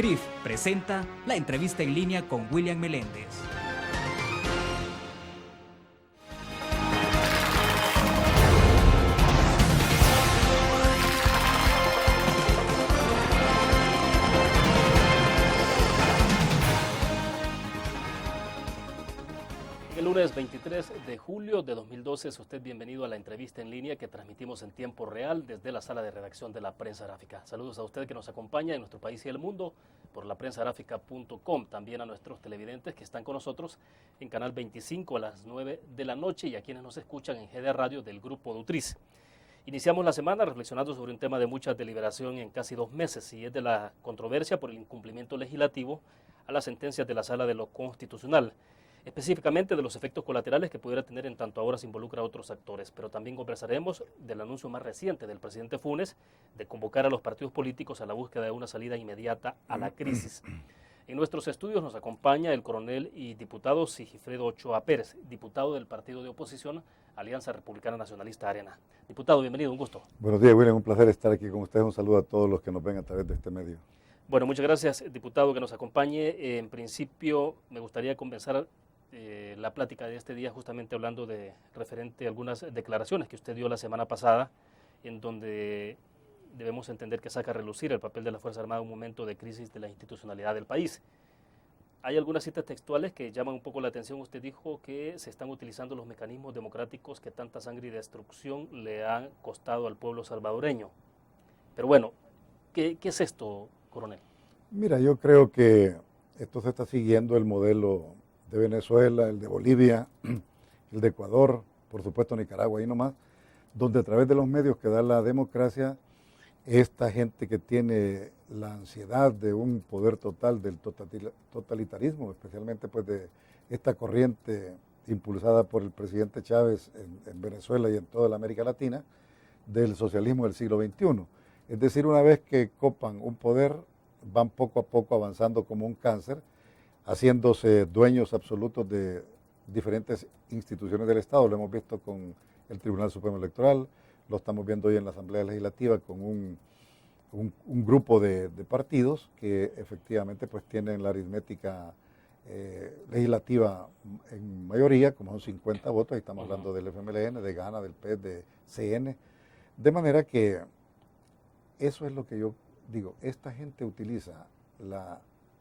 CRIF presenta la entrevista en línea con William Meléndez. El lunes 23 de julio de 2012 es usted bienvenido a la entrevista en línea que transmitimos en tiempo real desde la sala de redacción de la Prensa Gráfica. Saludos a usted que nos acompaña en nuestro país y el mundo por laprensagráfica.com, también a nuestros televidentes que están con nosotros en Canal 25 a las 9 de la noche y a quienes nos escuchan en GD Radio del Grupo Dutriz. Iniciamos la semana reflexionando sobre un tema de mucha deliberación en casi 2 meses y es de la controversia por el incumplimiento legislativo a las sentencias de la Sala de lo Constitucional, específicamente de los efectos colaterales que pudiera tener en tanto ahora se involucra a otros actores, pero también conversaremos del anuncio más reciente del presidente Funes de convocar a los partidos políticos a la búsqueda de una salida inmediata a la crisis. En nuestros estudios nos acompaña el coronel y diputado Sigifredo Ochoa Pérez, diputado del partido de oposición Alianza Republicana Nacionalista Arena. Diputado, bienvenido, un gusto. Buenos días, William, un placer estar aquí con ustedes. Un saludo a todos los que nos ven a través de este medio. Bueno, muchas gracias, diputado, que nos acompañe. En principio, me gustaría comenzar la plática de este día justamente hablando de referente a algunas declaraciones que usted dio la semana pasada, en donde debemos entender que saca a relucir el papel de la Fuerza Armada en un momento de crisis de la institucionalidad del país. Hay algunas citas textuales que llaman un poco la atención. Usted dijo que se están utilizando los mecanismos democráticos que tanta sangre y destrucción le han costado al pueblo salvadoreño. Pero bueno, ¿qué es esto, coronel? Mira, yo creo que esto se está siguiendo el modelo de Venezuela, el de Bolivia, el de Ecuador, por supuesto Nicaragua, ahí nomás, donde a través de los medios que da la democracia, esta gente que tiene la ansiedad de un poder total del totalitarismo, especialmente pues de esta corriente impulsada por el presidente Chávez en Venezuela y en toda la América Latina, del socialismo del siglo XXI. Es decir, una vez que copan un poder, van poco a poco avanzando como un cáncer, haciéndose dueños absolutos de diferentes instituciones del Estado. Lo hemos visto con el Tribunal Supremo Electoral, lo estamos viendo hoy en la Asamblea Legislativa con un grupo de partidos que efectivamente pues tienen la aritmética legislativa en mayoría, como son 50 votos, ahí estamos hablando del FMLN, de GANA, del PES, de CN, de manera que eso es lo que yo digo, esta gente utiliza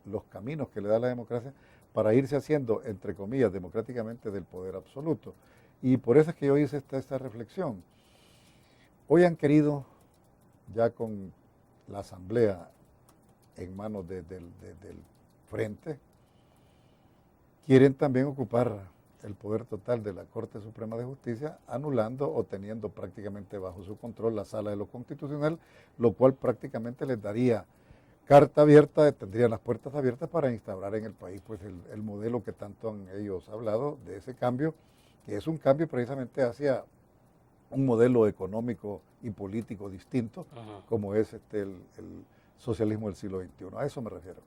los caminos que le da la democracia para irse haciendo, entre comillas, democráticamente del poder absoluto. Y por eso es que yo hice esta reflexión. Hoy han querido, ya con la asamblea en manos del frente, quieren también ocupar el poder total de la Corte Suprema de Justicia, anulando o teniendo prácticamente bajo su control la Sala de lo Constitucional, lo cual prácticamente les daría carta abierta, tendrían las puertas abiertas para instaurar en el país pues el modelo que tanto han ellos hablado de ese cambio, que es un cambio precisamente hacia un modelo económico y político distinto, como es el socialismo del siglo XXI. A eso me refiero.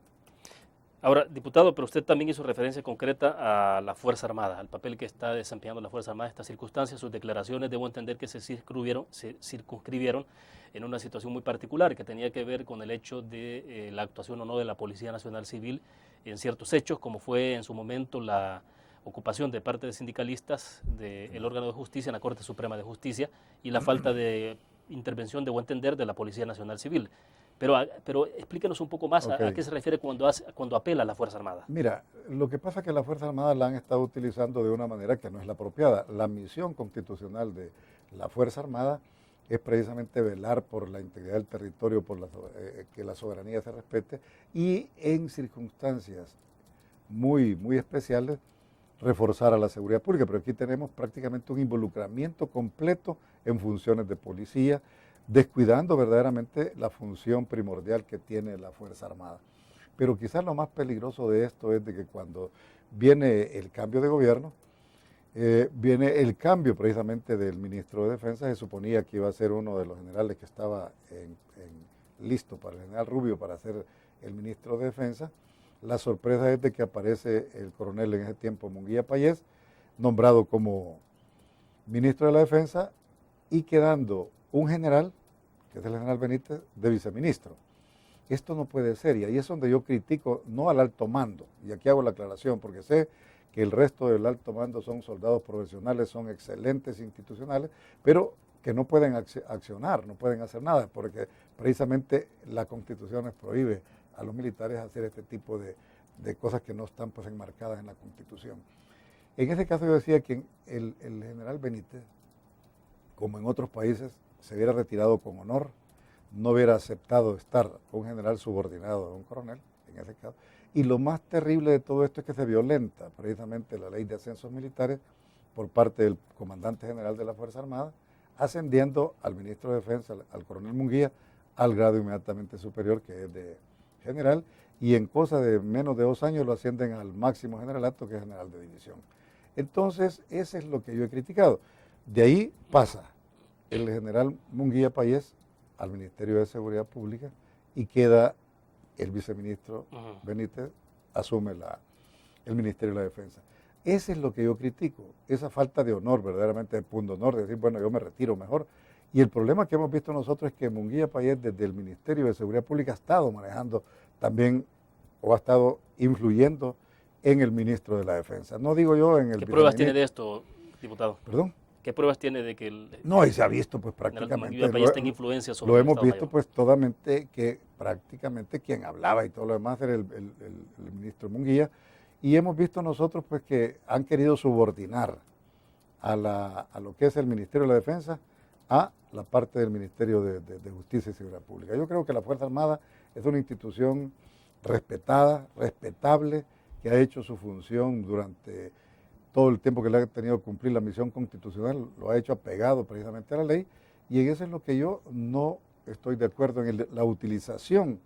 Ahora, diputado, pero usted también hizo referencia concreta a la Fuerza Armada, al papel que está desempeñando la Fuerza Armada en estas circunstancias. Sus declaraciones, debo entender que se circunscribieron en una situación muy particular que tenía que ver con el hecho de la actuación o no de la Policía Nacional Civil en ciertos hechos, como fue en su momento la ocupación de parte de sindicalistas del órgano de justicia en la Corte Suprema de Justicia y la falta de intervención, debo entender, de la Policía Nacional Civil. Pero explíquenos un poco más a qué se refiere cuando apela a la Fuerza Armada. Mira, lo que pasa es que la Fuerza Armada la han estado utilizando de una manera que no es la apropiada. La misión constitucional de la Fuerza Armada es precisamente velar por la integridad del territorio, por que la soberanía se respete y en circunstancias muy, muy especiales reforzar a la seguridad pública. Pero aquí tenemos prácticamente un involucramiento completo en funciones de policía, descuidando verdaderamente la función primordial que tiene la Fuerza Armada. Pero quizás lo más peligroso de esto es de que cuando viene el cambio de gobierno, viene el cambio precisamente del ministro de Defensa. Se suponía que iba a ser uno de los generales que estaba listo para el general Rubio para ser el ministro de Defensa. La sorpresa es de que aparece el coronel en ese tiempo, Munguía Payés, nombrado como ministro de la Defensa y quedando un general, que es el general Benítez, de viceministro. Esto no puede ser, y ahí es donde yo critico, no al alto mando, y aquí hago la aclaración, porque sé que el resto del alto mando son soldados profesionales, son excelentes institucionales, pero que no pueden accionar, no pueden hacer nada, porque precisamente la Constitución les prohíbe a los militares hacer este tipo de cosas que no están pues enmarcadas en la Constitución. En este caso yo decía que el general Benítez, como en otros países, se hubiera retirado con honor, no hubiera aceptado estar un general subordinado a un coronel, en ese caso. Y lo más terrible de todo esto es que se violenta precisamente la ley de ascensos militares por parte del comandante general de la Fuerza Armada, ascendiendo al ministro de Defensa, al coronel Munguía, al grado inmediatamente superior, que es de general, y en cosa de menos de 2 años lo ascienden al máximo generalato, que es general de división. Entonces, eso es lo que yo he criticado. De ahí pasa el general Munguía Payés al Ministerio de Seguridad Pública y queda el viceministro Benítez, asume el Ministerio de la Defensa. Ese es lo que yo critico, esa falta de honor, verdaderamente de punto honor, de decir, bueno, yo me retiro mejor. Y el problema que hemos visto nosotros es que Munguía Payés desde el Ministerio de Seguridad Pública ha estado manejando también, o ha estado influyendo en el ministro de la Defensa. No digo yo en el... ¿Qué pruebas tiene de esto, diputado? ¿Perdón? ¿Qué pruebas tiene de que el... No, y se ha visto pues prácticamente... tenga influencia sobre lo el hemos Estado visto Mayor? pues totalmente que prácticamente quien hablaba y todo lo demás era el ministro Munguía, y hemos visto nosotros pues que han querido subordinar a lo que es el Ministerio de la Defensa a la parte del Ministerio de Justicia y Seguridad Pública. Yo creo que la Fuerza Armada es una institución respetada, respetable, que ha hecho su función durante todo el tiempo que le ha tenido que cumplir la misión constitucional, lo ha hecho apegado precisamente a la ley, y en eso es lo que yo no estoy de acuerdo, en la utilización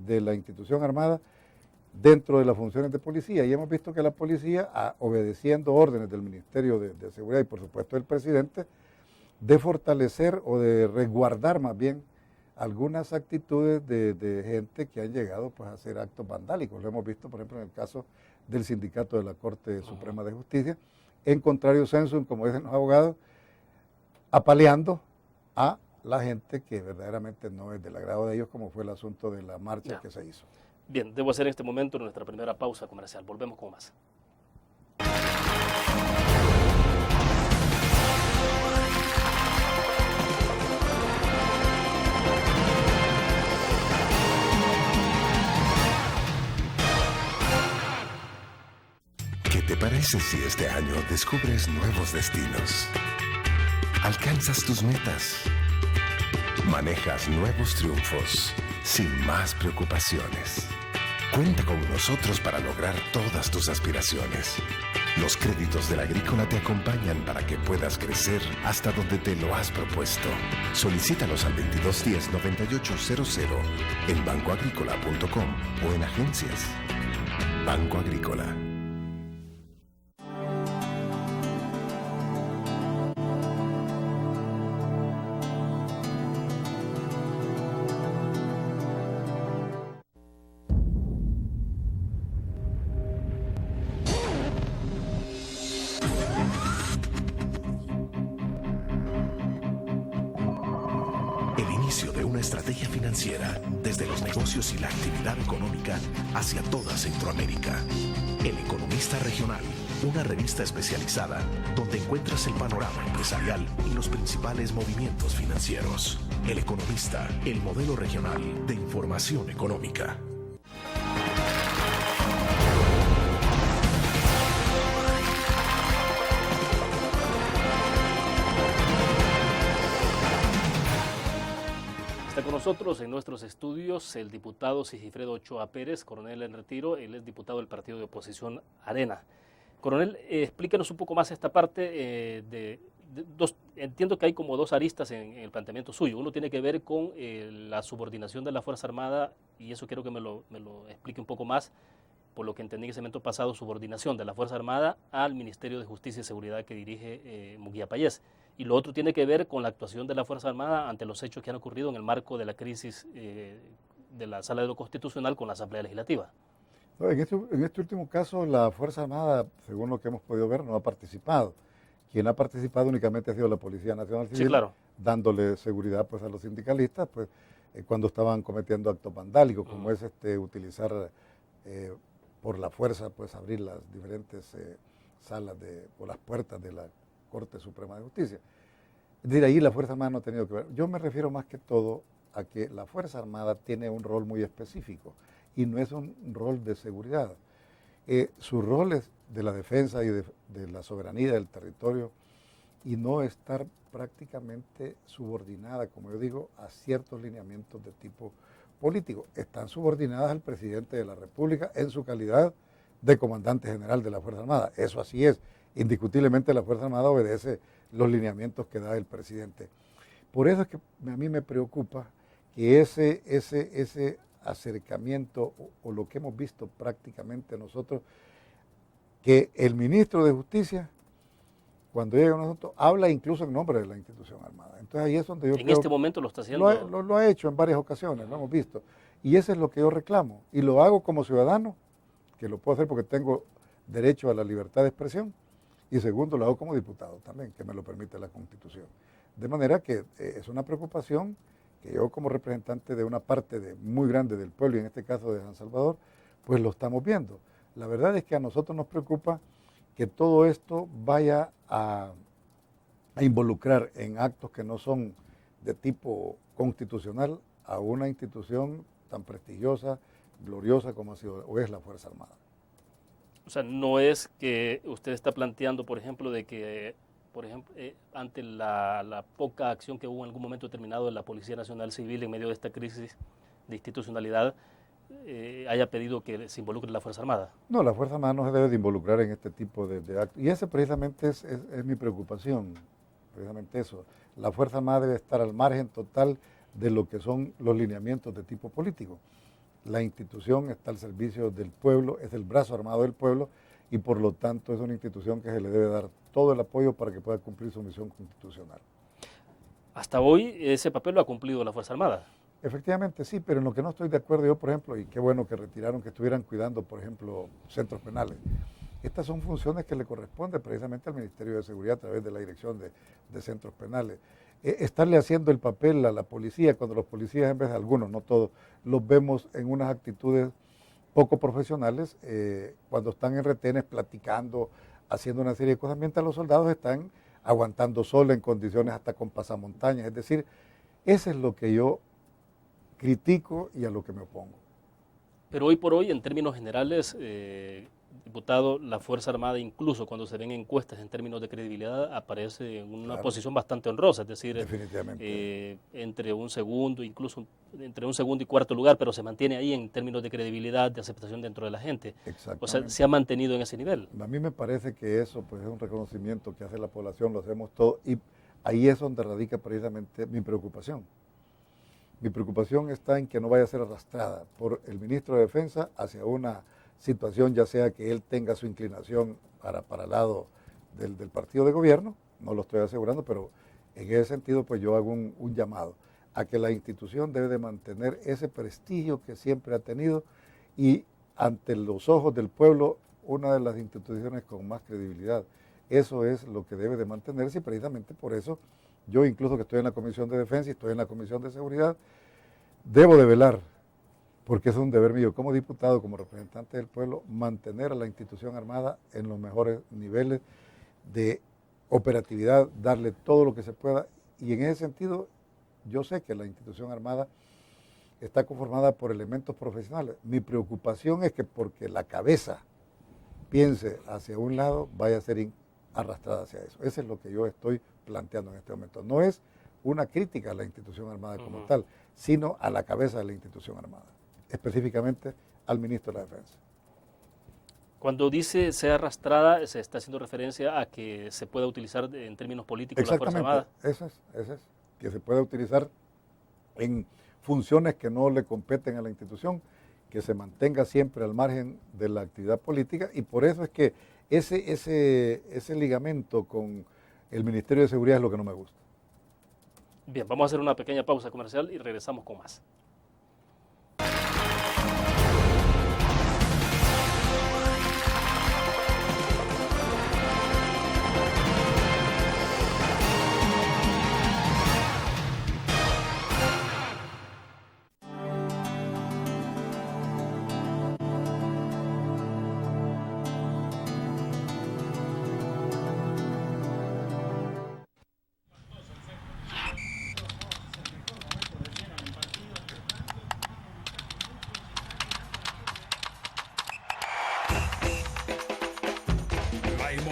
de la institución armada dentro de las funciones de policía. Y hemos visto que la policía, obedeciendo órdenes del Ministerio de Seguridad y por supuesto del presidente, de fortalecer o de resguardar más bien algunas actitudes de gente que han llegado pues, a hacer actos vandálicos. Lo hemos visto, por ejemplo, en el caso del sindicato de la Corte Suprema de Justicia, en contrario sensu, como dicen los abogados, apaleando a la gente que verdaderamente no es del agrado de ellos, como fue el asunto de la marcha que se hizo. Bien, debo hacer en este momento nuestra primera pausa comercial. Volvemos con más. ¿Qué te parece si este año descubres nuevos destinos? Alcanzas tus metas. Manejas nuevos triunfos sin más preocupaciones. Cuenta con nosotros para lograr todas tus aspiraciones. Los créditos de la Agrícola te acompañan para que puedas crecer hasta donde te lo has propuesto. Solicítalos al 2210-9800 en bancoagrícola.com o en agencias. Banco Agrícola. De una estrategia financiera desde los negocios y la actividad económica hacia toda Centroamérica. El Economista Regional, una revista especializada donde encuentras el panorama empresarial y los principales movimientos financieros. El Economista, el modelo regional de información económica. Con nosotros en nuestros estudios el diputado Sigifredo Ochoa Pérez, coronel en retiro. Él es diputado del partido de oposición Arena. Coronel, explíquenos un poco más esta parte entiendo que hay como 2 aristas en el planteamiento suyo. Uno tiene que ver con la subordinación de la Fuerza Armada, y eso quiero que me lo explique un poco más. Por lo que entendí en ese momento pasado, subordinación de la Fuerza Armada al Ministerio de Justicia y Seguridad que dirige Munguía Payés. Y lo otro tiene que ver con la actuación de la Fuerza Armada ante los hechos que han ocurrido en el marco de la crisis de la Sala de lo Constitucional con la Asamblea Legislativa. No, en este último caso, la Fuerza Armada, según lo que hemos podido ver, no ha participado. Quien ha participado únicamente ha sido la Policía Nacional Civil, sí, claro, dándole seguridad pues, a los sindicalistas, pues, cuando estaban cometiendo actos vandálicos, como es utilizar por la fuerza, pues abrir las diferentes salas o las puertas de la Corte Suprema de Justicia. Es decir, ahí la Fuerza Armada no ha tenido que ver. Yo me refiero más que todo a que la Fuerza Armada tiene un rol muy específico y no es un rol de seguridad. Su rol es de la defensa y de la soberanía del territorio y no estar prácticamente subordinada, como yo digo, a ciertos lineamientos de tipo político. Están subordinadas al presidente de la República en su calidad de comandante general de la Fuerza Armada. Eso así es. Indiscutiblemente la Fuerza Armada obedece los lineamientos que da el presidente. Por eso es que a mí me preocupa que ese acercamiento o lo que hemos visto prácticamente nosotros, que el ministro de Justicia, cuando llega a un asunto, habla incluso en nombre de la institución armada. Entonces ahí es donde yo creo... En este momento lo está haciendo. Lo ha hecho en varias ocasiones, lo hemos visto. Y eso es lo que yo reclamo. Y lo hago como ciudadano, que lo puedo hacer porque tengo derecho a la libertad de expresión. Y segundo, lo hago como diputado también, que me lo permite la Constitución. De manera que es una preocupación que yo como representante de una parte muy grande del pueblo, y en este caso de San Salvador, pues lo estamos viendo. La verdad es que a nosotros nos preocupa que todo esto vaya a involucrar en actos que no son de tipo constitucional a una institución tan prestigiosa, gloriosa como ha sido o es la Fuerza Armada. O sea, no es que usted está planteando, por ejemplo, de que, ante la poca acción que hubo en algún momento determinado de la Policía Nacional Civil en medio de esta crisis de institucionalidad, haya pedido que se involucre la Fuerza Armada. No, la Fuerza Armada no se debe de involucrar en este tipo de actos. Y ese precisamente es mi preocupación, precisamente eso. La Fuerza Armada debe estar al margen total de lo que son los lineamientos de tipo político. La institución está al servicio del pueblo, es el brazo armado del pueblo y por lo tanto es una institución que se le debe dar todo el apoyo para que pueda cumplir su misión constitucional. Hasta hoy ese papel lo ha cumplido la Fuerza Armada. Efectivamente sí, pero en lo que no estoy de acuerdo yo, por ejemplo, y qué bueno que retiraron, que estuvieran cuidando, por ejemplo, centros penales. Estas son funciones que le corresponden precisamente al Ministerio de Seguridad a través de la Dirección de Centros Penales. Estarle haciendo el papel a la policía, cuando los policías, en vez de algunos, no todos, los vemos en unas actitudes poco profesionales, cuando están en retenes platicando, haciendo una serie de cosas, mientras los soldados están aguantando sol en condiciones hasta con pasamontañas. Es decir, eso es lo que yo critico y a lo que me opongo. Pero hoy por hoy, en términos generales, diputado, la Fuerza Armada, incluso cuando se ven encuestas en términos de credibilidad, aparece en una posición bastante honrosa, es decir, entre un segundo, incluso entre un segundo y cuarto lugar, pero se mantiene ahí en términos de credibilidad, de aceptación dentro de la gente. O sea, se ha mantenido en ese nivel. A mí me parece que eso pues, es un reconocimiento que hace la población, lo hacemos todos, y ahí es donde radica precisamente mi preocupación. Mi preocupación está en que no vaya a ser arrastrada por el ministro de Defensa hacia una situación, ya sea que él tenga su inclinación para el lado del partido de gobierno, no lo estoy asegurando, pero en ese sentido pues yo hago un llamado a que la institución debe de mantener ese prestigio que siempre ha tenido y ante los ojos del pueblo una de las instituciones con más credibilidad. Eso es lo que debe de mantenerse y precisamente por eso yo incluso que estoy en la Comisión de Defensa y estoy en la Comisión de Seguridad, debo de velar, porque es un deber mío como diputado, como representante del pueblo, mantener a la institución armada en los mejores niveles de operatividad, darle todo lo que se pueda. Y en ese sentido, yo sé que la institución armada está conformada por elementos profesionales. Mi preocupación es que porque la cabeza piense hacia un lado, vaya a ser arrastrada hacia eso. Eso es lo que yo estoy planteando en este momento. No es una crítica a la institución armada como tal, sino a la cabeza de la institución armada, específicamente al ministro de la Defensa. Cuando dice sea arrastrada, se está haciendo referencia a que se pueda utilizar en términos políticos la Fuerza Armada. Eso es, que se pueda utilizar en funciones que no le competen a la institución, que se mantenga siempre al margen de la actividad política y por eso es que ese ligamento con el Ministerio de Seguridad es lo que no me gusta. Bien, vamos a hacer una pequeña pausa comercial y regresamos con más.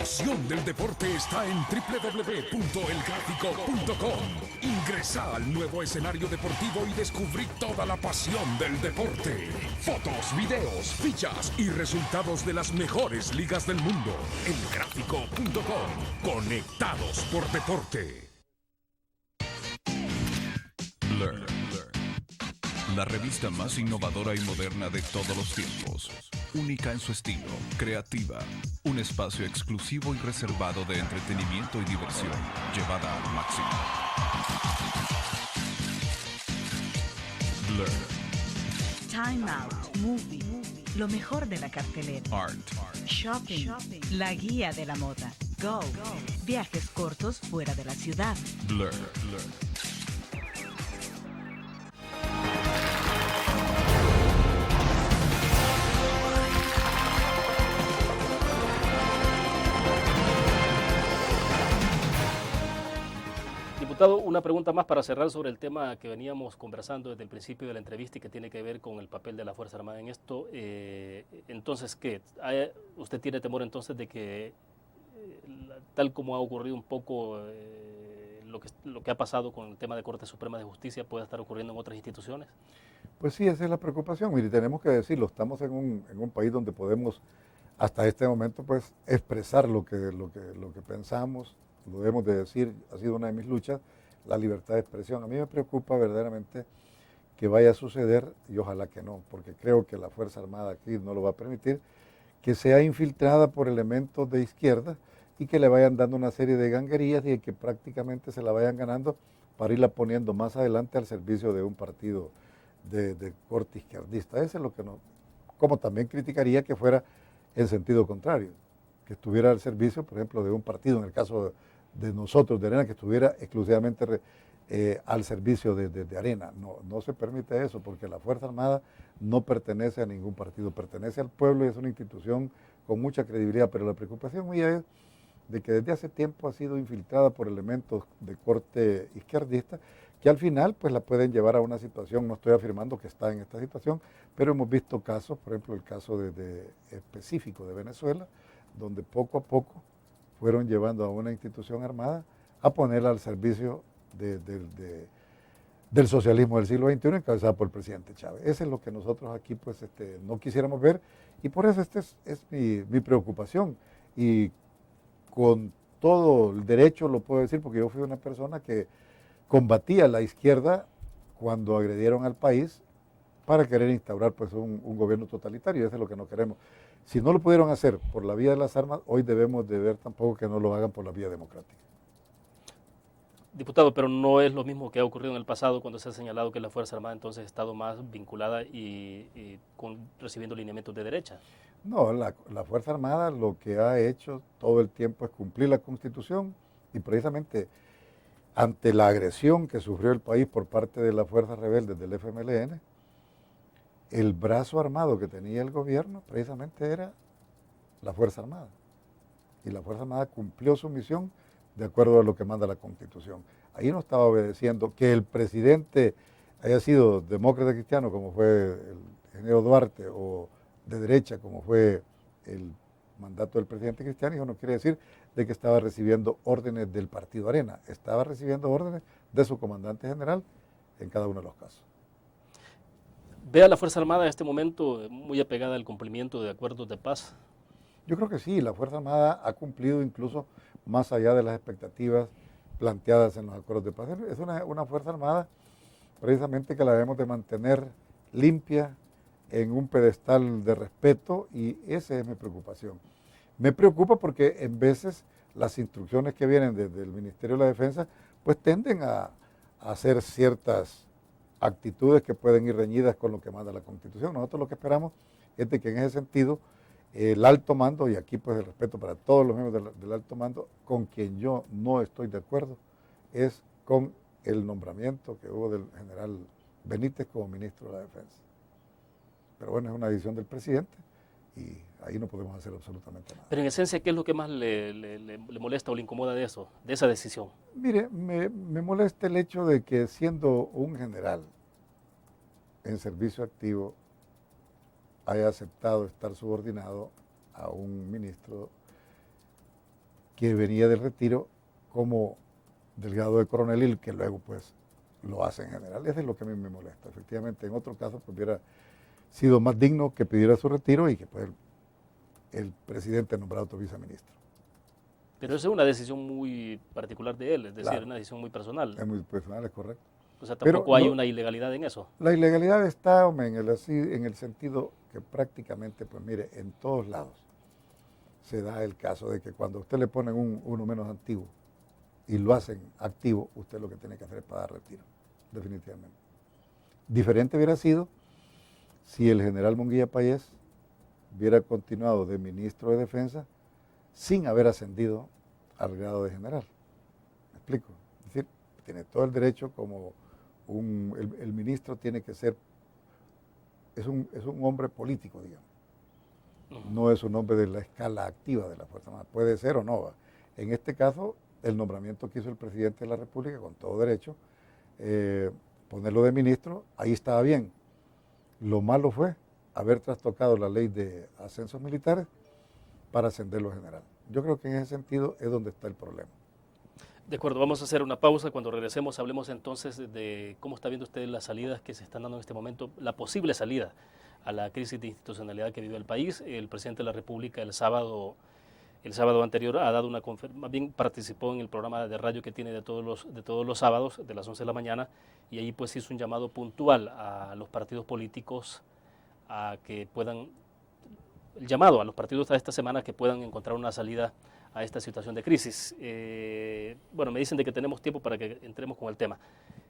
pasión del deporte está en www.elgráfico.com. Ingresa al nuevo escenario deportivo y descubrí toda la pasión del deporte. Fotos, videos, fichas y resultados de las mejores ligas del mundo. Elgráfico.com. Conectados por deporte. Blur. La revista más innovadora y moderna de todos los tiempos. Única en su estilo, creativa. Un espacio exclusivo y reservado de entretenimiento y diversión, llevada al máximo. Blur. Time Out, Movie, lo mejor de la cartelera. Art. Shopping, la guía de la moda. Go, viajes cortos fuera de la ciudad. Blur. Diputado, una pregunta más para cerrar sobre el tema que veníamos conversando desde el principio de la entrevista y que tiene que ver con el papel de la Fuerza Armada en esto. Entonces, ¿qué? ¿Usted tiene temor entonces de que, tal como ha ocurrido un poco lo que ha pasado con el tema de Corte Suprema de Justicia, pueda estar ocurriendo en otras instituciones? Pues sí, esa es la preocupación. Mire, tenemos que decirlo, estamos en un país donde podemos, hasta este momento, pues, expresar lo que pensamos. Lo debemos de decir, ha sido una de mis luchas, la libertad de expresión. A mí me preocupa verdaderamente que vaya a suceder, y ojalá que no, porque creo que la Fuerza Armada aquí no lo va a permitir, que sea infiltrada por elementos de izquierda y que le vayan dando una serie de ganguerías y que prácticamente se la vayan ganando para irla poniendo más adelante al servicio de un partido de corte izquierdista. Eso es lo que no, como también criticaría que fuera en sentido contrario, que estuviera al servicio, por ejemplo, de un partido, en el caso de nosotros, de Arena, que estuviera exclusivamente al servicio de Arena. No se permite eso, porque la Fuerza Armada no pertenece a ningún partido, pertenece al pueblo y es una institución con mucha credibilidad, pero la preocupación mía es de que desde hace tiempo ha sido infiltrada por elementos de corte izquierdista, que al final pues la pueden llevar a una situación, no estoy afirmando que está en esta situación, pero hemos visto casos, por ejemplo el caso específico de Venezuela, donde poco a poco fueron llevando a una institución armada a ponerla al servicio del socialismo del siglo XXI encabezada por el presidente Chávez. Eso es lo que nosotros aquí pues no quisiéramos ver y por eso es mi preocupación y con todo el derecho lo puedo decir porque yo fui una persona que combatía a la izquierda cuando agredieron al país para querer instaurar pues un gobierno totalitario, eso es lo que no queremos. Si no lo pudieron hacer por la vía de las armas, hoy debemos de ver tampoco que no lo hagan por la vía democrática. Diputado, pero no es lo mismo que ha ocurrido en el pasado cuando se ha señalado que la Fuerza Armada entonces ha estado más vinculada y recibiendo lineamientos de derecha. No, la Fuerza Armada lo que ha hecho todo el tiempo es cumplir la Constitución y precisamente ante la agresión que sufrió el país por parte de las fuerzas rebeldes del FMLN, el brazo armado que tenía el gobierno precisamente era la Fuerza Armada. Y la Fuerza Armada cumplió su misión de acuerdo a lo que manda la Constitución. Ahí no estaba obedeciendo que el presidente haya sido demócrata cristiano como fue el ingeniero Duarte o de derecha como fue el mandato del presidente cristiano, y eso no quiere decir de que estaba recibiendo órdenes del partido Arena, estaba recibiendo órdenes de su comandante general en cada uno de los casos. ¿Ve a la Fuerza Armada en este momento muy apegada al cumplimiento de acuerdos de paz? Yo creo que sí, la Fuerza Armada ha cumplido incluso más allá de las expectativas planteadas en los acuerdos de paz. Es una Fuerza Armada precisamente que la debemos de mantener limpia, en un pedestal de respeto, y esa es mi preocupación. Me preocupa porque en veces las instrucciones que vienen desde el Ministerio de la Defensa pues tienden a hacer ciertas actitudes que pueden ir reñidas con lo que manda la Constitución. Nosotros lo que esperamos es de que en ese sentido el alto mando, y aquí pues el respeto para todos los miembros del alto mando, con quien yo no estoy de acuerdo es con el nombramiento que hubo del general Benítez como ministro de la Defensa. Pero bueno, es una decisión del presidente y ahí no podemos hacer absolutamente nada. Pero en esencia, ¿qué es lo que más le molesta o le incomoda de eso, de esa decisión? Mire, me molesta el hecho de que siendo un general en servicio activo haya aceptado estar subordinado a un ministro que venía del retiro como delegado de coronel y que luego pues lo hace en general. Eso es lo que a mí me molesta. Efectivamente, en otro caso pues hubiera sido más digno que pidiera su retiro y que pues el presidente nombrara otro viceministro. Pero esa es una decisión muy particular de él, es decir, Claro. una decisión muy personal. Es muy personal, es correcto. O sea, Pero tampoco hay no- una ilegalidad en eso. La ilegalidad está, hombre, en el sentido que prácticamente, pues mire, en todos lados se da el caso de que cuando a usted le ponen uno menos antiguo y lo hacen activo, usted lo que tiene que hacer es pagar retiro, definitivamente. Diferente hubiera sido si el general Munguía Payés hubiera continuado de ministro de Defensa sin haber ascendido al grado de general. ¿Me explico? Es decir, tiene todo el derecho como el ministro tiene que ser, es un hombre político, digamos. No es un hombre de la escala activa de la Fuerza Armada. Puede ser o no. ¿Va? En este caso, el nombramiento que hizo el presidente de la República, con todo derecho, ponerlo de ministro, ahí estaba bien. Lo malo fue haber trastocado la ley de ascensos militares para ascenderlo a general. Yo creo que en ese sentido es donde está el problema. De acuerdo, vamos a hacer una pausa. Cuando regresemos hablemos entonces de cómo está viendo usted las salidas que se están dando en este momento, la posible salida a la crisis de institucionalidad que vive el país. El presidente de la República el sábado anterior ha dado una conferencia, más bien participó en el programa de radio que tiene de todos los sábados, de las 11 de la mañana, y ahí pues hizo un llamado puntual a los partidos políticos a que puedan, el llamado a los partidos a esta semana que puedan encontrar una salida a esta situación de crisis. Bueno, me dicen de que tenemos tiempo para que entremos con el tema.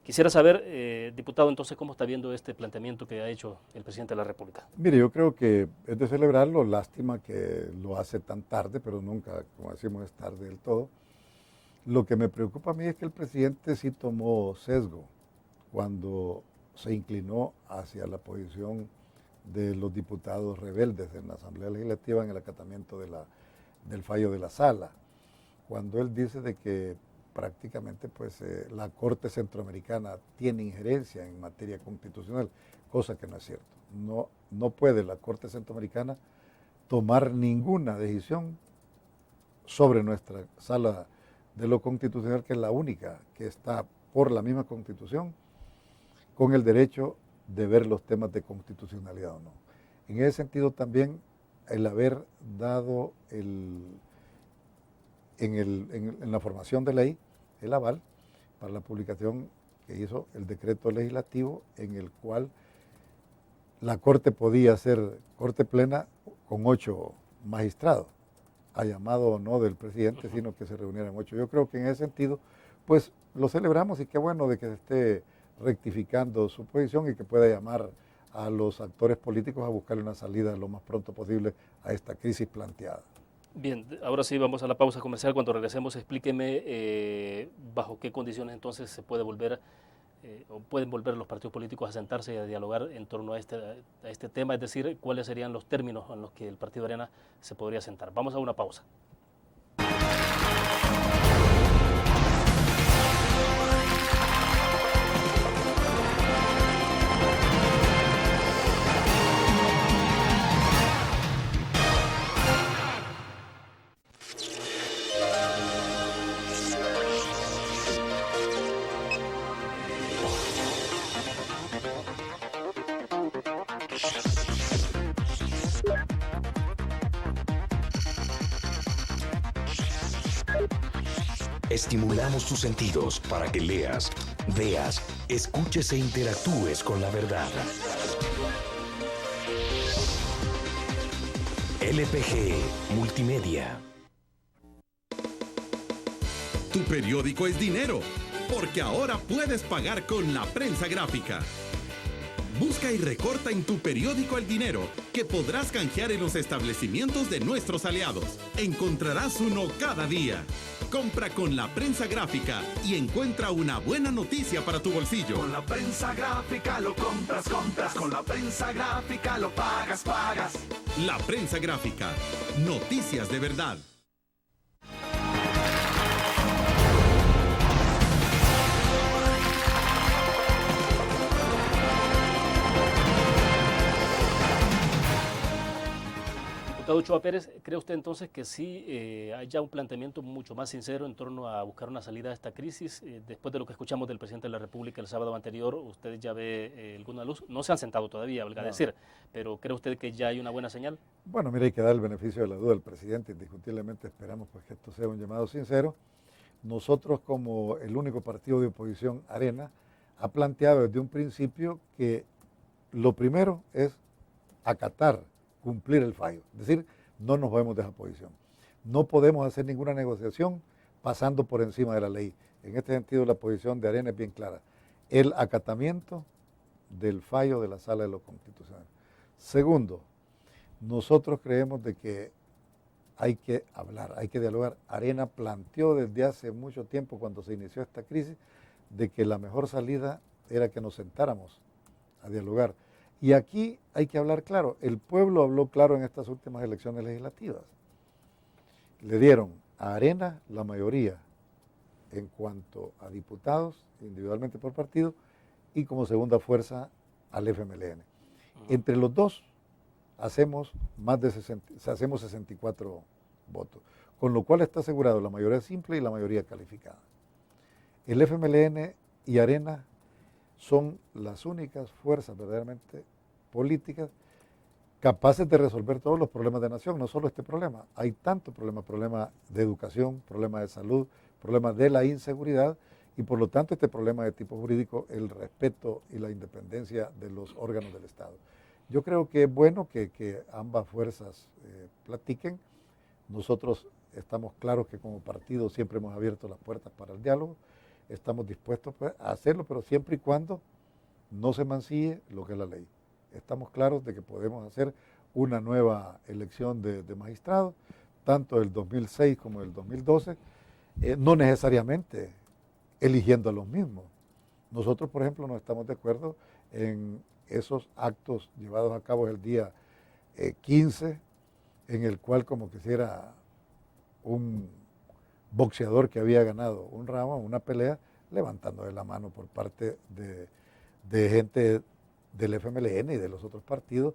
Quisiera saber, diputado, entonces, cómo está viendo este planteamiento que ha hecho el presidente de la República. Mire, yo creo que es de celebrarlo, lástima que lo hace tan tarde, pero nunca, como decimos, es tarde del todo. Lo que me preocupa a mí es que el presidente sí tomó sesgo cuando se inclinó hacia la posición de los diputados rebeldes en la Asamblea Legislativa en el acatamiento del fallo de la Sala, cuando él dice de que prácticamente pues la Corte Centroamericana tiene injerencia en materia constitucional, cosa que no es cierto. No puede la Corte Centroamericana tomar ninguna decisión sobre nuestra Sala de lo Constitucional, que es la única que está por la misma Constitución, con el derecho de ver los temas de constitucionalidad o no. En ese sentido también el haber dado en la formación de ley el aval para la publicación que hizo el decreto legislativo en el cual la Corte podía ser Corte plena con 8 magistrados, a llamado o no del presidente, sino que se reunieran 8. Yo creo que en ese sentido, pues lo celebramos y qué bueno de que se esté rectificando su posición y que pueda llamar a los actores políticos a buscarle una salida lo más pronto posible a esta crisis planteada. Bien, ahora sí vamos a la pausa comercial. Cuando regresemos, explíqueme bajo qué condiciones entonces se puede volver o pueden volver los partidos políticos a sentarse y a dialogar en torno a este tema, es decir, cuáles serían los términos en los que el Partido Arena se podría sentar. Vamos a una pausa. Estimulamos tus sentidos para que leas, veas, escuches e interactúes con la verdad. LPG Multimedia. Tu periódico es dinero, porque ahora puedes pagar con la prensa gráfica. Busca y recorta en tu periódico el dinero, que podrás canjear en los establecimientos de nuestros aliados. Encontrarás uno cada día. Compra con la prensa gráfica y encuentra una buena noticia para tu bolsillo. Con la prensa gráfica lo compras. Con la prensa gráfica lo pagas. La prensa gráfica. Noticias de verdad. Diputado Ochoa Pérez, ¿cree usted entonces que sí hay ya un planteamiento mucho más sincero en torno a buscar una salida a esta crisis? Después de lo que escuchamos del presidente de la República el sábado anterior, ¿usted ya ve alguna luz? No se han sentado todavía, valga decir, pero ¿cree usted que ya hay una buena señal? Bueno, mire, hay que dar el beneficio de la duda al presidente. Indiscutiblemente esperamos pues, que esto sea un llamado sincero. Nosotros, como el único partido de oposición, Arena, ha planteado desde un principio que lo primero es acatar, cumplir el fallo. Es decir, no nos movemos de esa posición. No podemos hacer ninguna negociación pasando por encima de la ley. En este sentido, la posición de Arena es bien clara. El acatamiento del fallo de la Sala de lo Constitucional. Segundo, nosotros creemos de que hay que hablar, hay que dialogar. Arena planteó desde hace mucho tiempo, cuando se inició esta crisis, de que la mejor salida era que nos sentáramos a dialogar. Y aquí hay que hablar claro. El pueblo habló claro en estas últimas elecciones legislativas. Le dieron a Arena la mayoría en cuanto a diputados, individualmente por partido, y como segunda fuerza al FMLN. Entre los dos hacemos más de 64 votos, con lo cual está asegurado la mayoría simple y la mayoría calificada. El FMLN y Arena son las únicas fuerzas verdaderamente políticas capaces de resolver todos los problemas de nación, no solo este problema. Hay tantos problemas, problemas de educación, problemas de salud, problemas de la inseguridad y por lo tanto este problema de tipo jurídico, el respeto y la independencia de los órganos del Estado. Yo creo que es bueno que ambas fuerzas platiquen. Nosotros estamos claros que como partido siempre hemos abierto las puertas para el diálogo. Estamos dispuestos pues, a hacerlo, pero siempre y cuando no se mancille lo que es la ley. Estamos claros de que podemos hacer una nueva elección de magistrados, tanto del 2006 como del 2012, no necesariamente eligiendo a los mismos. Nosotros, por ejemplo, no estamos de acuerdo en esos actos llevados a cabo el día 15, en el cual como quisiera un boxeador que había ganado un round, una pelea, levantándole la mano por parte de gente del FMLN y de los otros partidos,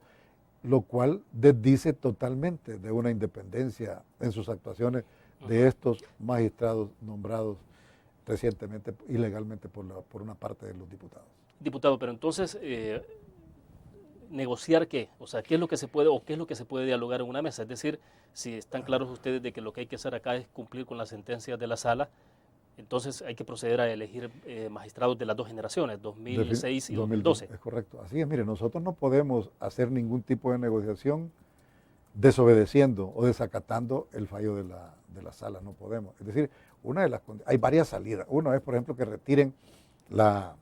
lo cual desdice totalmente de una independencia en sus actuaciones de estos magistrados nombrados recientemente, ilegalmente por una parte de los diputados. Diputado, pero entonces, ¿negociar qué? O sea, ¿qué es lo que se puede o qué es lo que se puede dialogar en una mesa? Es decir, si están claros ustedes de que lo que hay que hacer acá es cumplir con las sentencias de la sala, entonces hay que proceder a elegir magistrados de las dos generaciones, 2006 y 2012. Es correcto. Así es, mire, nosotros no podemos hacer ningún tipo de negociación desobedeciendo o desacatando el fallo de la sala, no podemos. Es decir, hay varias salidas. Una es, por ejemplo, que retiren la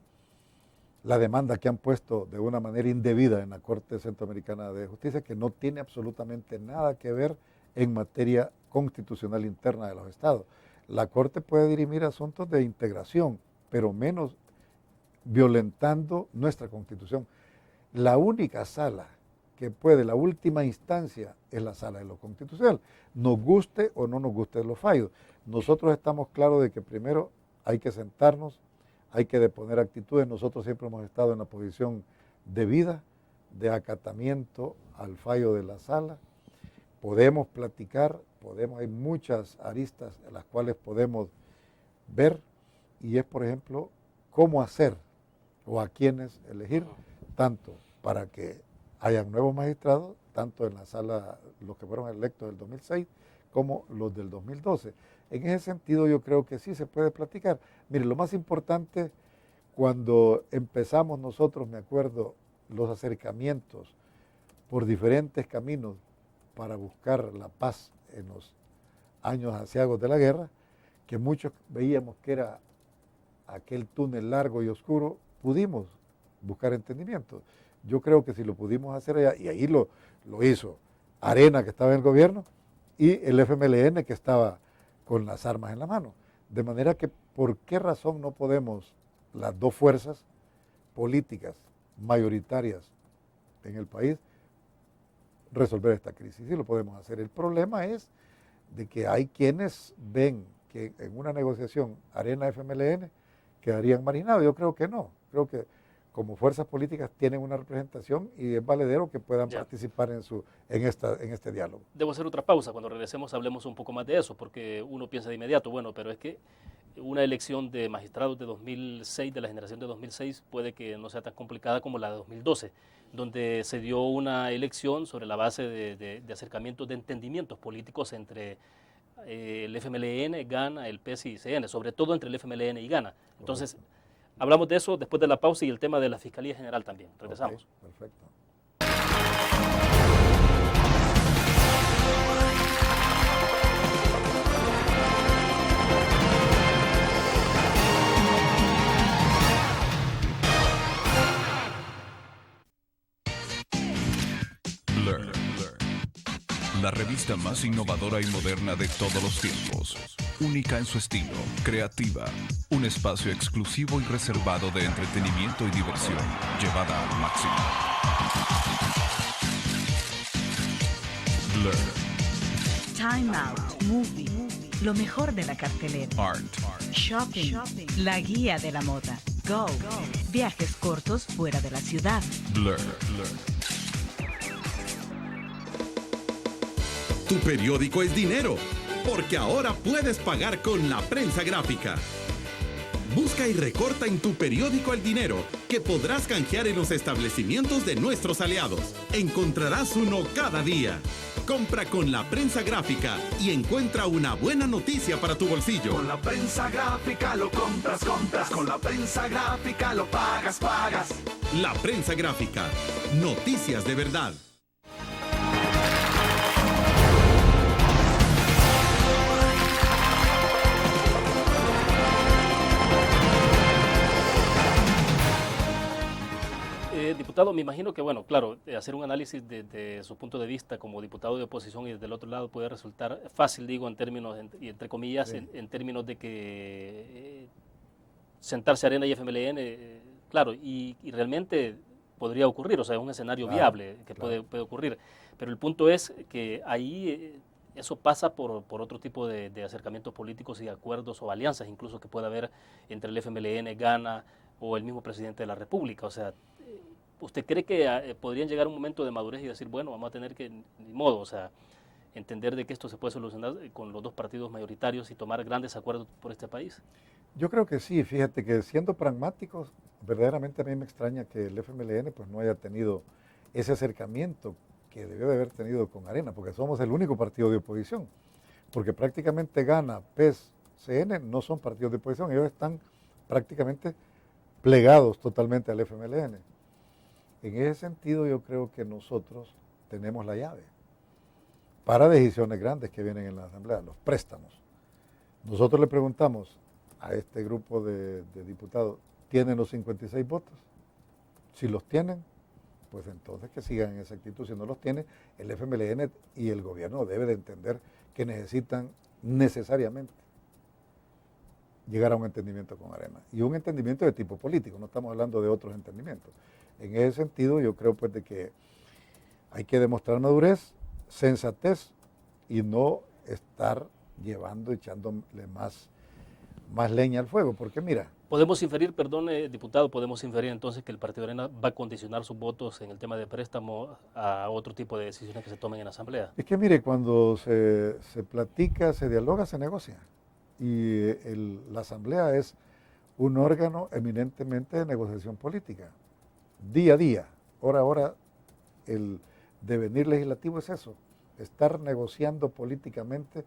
demanda que han puesto de una manera indebida en la Corte Centroamericana de Justicia, que no tiene absolutamente nada que ver en materia constitucional interna de los estados. La Corte puede dirimir asuntos de integración, pero menos violentando nuestra Constitución. La única sala que puede, la última instancia, es la Sala de lo Constitucional. Nos guste o no nos guste los fallos. Nosotros estamos claros de que primero hay que sentarnos, hay que deponer actitudes. Nosotros siempre hemos estado en la posición debida, de acatamiento al fallo de la sala. Podemos platicar, hay muchas aristas en las cuales podemos ver, y es, por ejemplo, cómo hacer o a quiénes elegir, tanto para que hayan nuevos magistrados, tanto en la sala, los que fueron electos del 2006, como los del 2012. En ese sentido yo creo que sí se puede platicar. Mire, lo más importante, cuando empezamos nosotros, me acuerdo, los acercamientos por diferentes caminos para buscar la paz en los años aciagos de la guerra, que muchos veíamos que era aquel túnel largo y oscuro, pudimos buscar entendimiento. Yo creo que si lo pudimos hacer allá, y ahí lo hizo Arena, que estaba en el gobierno, y el FMLN, que estaba con las armas en la mano. De manera que, ¿por qué razón no podemos las dos fuerzas políticas mayoritarias en el país resolver esta crisis? Sí lo podemos hacer. El problema es de que hay quienes ven que en una negociación Arena-FMLN quedarían marginados. Yo creo que no. Creo que como fuerzas políticas tienen una representación y es valedero que puedan participar en este diálogo. Debo hacer otra pausa. Cuando regresemos hablemos un poco más de eso, porque uno piensa de inmediato, bueno, pero es que una elección de magistrados de 2006, de la generación de 2006, puede que no sea tan complicada como la de 2012, donde se dio una elección sobre la base de acercamientos de entendimientos políticos entre el FMLN, Gana, el PES y CN, sobre todo entre el FMLN y Gana. Entonces, hablamos de eso después de la pausa y el tema de la Fiscalía General también. Regresamos. Okay, perfecto. Blur. La revista más innovadora y moderna de todos los tiempos. Única en su estilo, creativa. Un espacio exclusivo y reservado de entretenimiento y diversión, llevada al máximo. Blur. Time Out, Movie. Lo mejor de la cartelera. Art. Shopping. La guía de la moda. Go. Viajes cortos fuera de la ciudad. Blur. Tu periódico es dinero, porque ahora puedes pagar con la prensa gráfica. Busca y recorta en tu periódico el dinero, que podrás canjear en los establecimientos de nuestros aliados. Encontrarás uno cada día. Compra con la prensa gráfica y encuentra una buena noticia para tu bolsillo. Con la prensa gráfica lo compras. Con la prensa gráfica lo pagas. La prensa gráfica. Noticias de verdad. Diputado, me imagino que, bueno, claro, hacer un análisis de su punto de vista como diputado de oposición y desde el otro lado puede resultar fácil, digo, en términos, entre comillas, sí, en términos de que sentarse Arena y FMLN, claro, y realmente podría ocurrir, o sea, es un escenario viable que puede ocurrir, pero el punto es que ahí eso pasa por otro tipo de acercamientos políticos y acuerdos o alianzas incluso que pueda haber entre el FMLN, Gana o el mismo presidente de la República, o sea, ¿usted cree que podrían llegar a un momento de madurez y decir, bueno, vamos a tener que, ni modo, o sea, entender de que esto se puede solucionar con los dos partidos mayoritarios y tomar grandes acuerdos por este país? Yo creo que sí, fíjate que siendo pragmáticos, verdaderamente a mí me extraña que el FMLN pues no haya tenido ese acercamiento que debió de haber tenido con Arena, porque somos el único partido de oposición, porque prácticamente Gana, PES, CN no son partidos de oposición, ellos están prácticamente plegados totalmente al FMLN. En ese sentido yo creo que nosotros tenemos la llave para decisiones grandes que vienen en la Asamblea, los préstamos. Nosotros le preguntamos a este grupo de diputados, ¿tienen los 56 votos? Si los tienen, pues entonces que sigan en esa actitud. Si no los tiene, el FMLN y el gobierno debe de entender que necesitan necesariamente llegar a un entendimiento con Arena. Y un entendimiento de tipo político, no estamos hablando de otros entendimientos. En ese sentido, yo creo pues de que hay que demostrar madurez, sensatez y no estar echándole más leña al fuego, porque mira... Podemos inferir, perdón, diputado, podemos inferir entonces que el Partido Arena va a condicionar sus votos en el tema de préstamo a otro tipo de decisiones que se tomen en la Asamblea. Es que mire, cuando se platica, se dialoga, se negocia. Y la Asamblea es un órgano eminentemente de negociación política. Día a día, hora a hora, el devenir legislativo es eso, estar negociando políticamente.